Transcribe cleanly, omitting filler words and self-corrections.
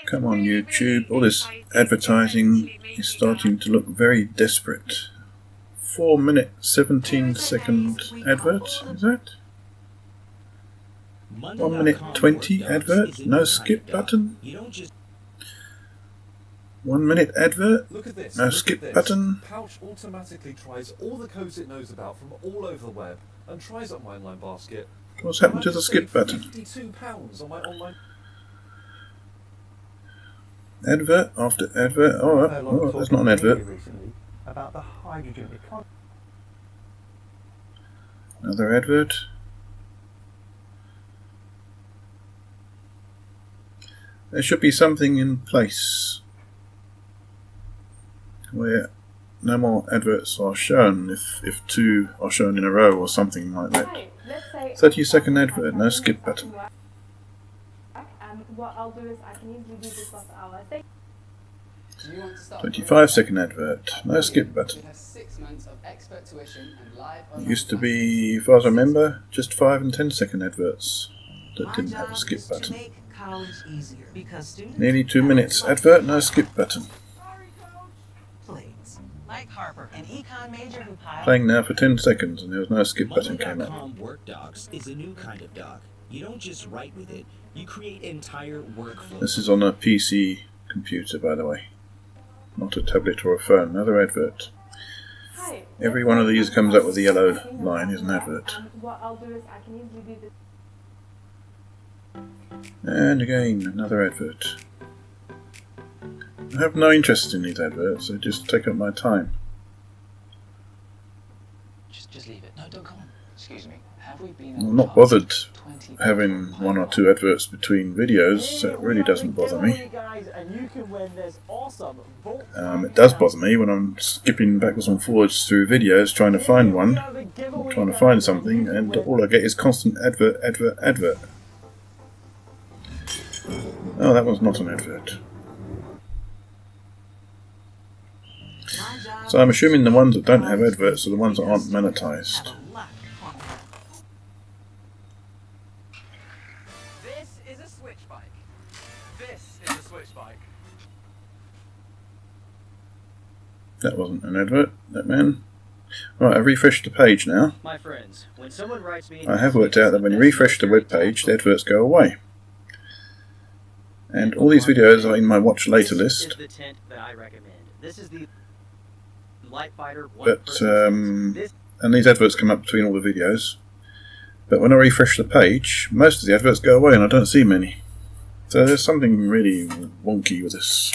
Come on YouTube, all this advertising is starting to look very desperate. 4-minute 17-second advert, is that? 1-minute 20 advert, no skip button. 1-minute advert, no skip button. Pouch automatically tries all the codes it knows about from all over the web and tries it on my online basket. What's happened to the skip button? £52 on my online. Advert after advert. Oh, that's not an advert. About the hydrogen economy. Another advert. There should be something in place where no more adverts are shown if two are shown in a row or something like that. 30-second advert, no skip button. What I'll do is I can easily do this last hour. 25-second advert, no skip button. It used to be, as far as I remember, just 5 and 10-second adverts that didn't have a skip button. Nearly 2 minutes advert, no skip button. Playing now for 10 seconds and there was no skip button came up. Work docs is a new kind of doc. You don't just write with it, you create entire workflows. This is on a PC computer, by the way, not a tablet or a phone. Another advert. Every one of these comes up with a yellow line is an advert. What I'll do is I can easily do this. And again, another advert. I have no interest in these adverts, they just take up my time. Just leave it. No, don't come on. Excuse me. Have we been I'm not bothered having 1 or 2 adverts between videos, so it really doesn't bother me. It does bother me when I'm skipping backwards and forwards through videos trying to find one, or trying to find something, and all I get is constant advert, advert, advert. Oh, that one's not an advert. So I'm assuming the ones that don't have adverts are the ones that aren't monetized. This is a switch bike. This is a switch bike. That wasn't an advert, that man. Right, I've refreshed the page now. My friends, when someone writes me, I have worked out that when you refresh the web page, the adverts go away. And all these videos are in my watch later list. the tent that I recommend. This is the Light Fighter But and these adverts come up between all the videos. But when I refresh the page, most of the adverts go away and I don't see many. So there's something really wonky with this.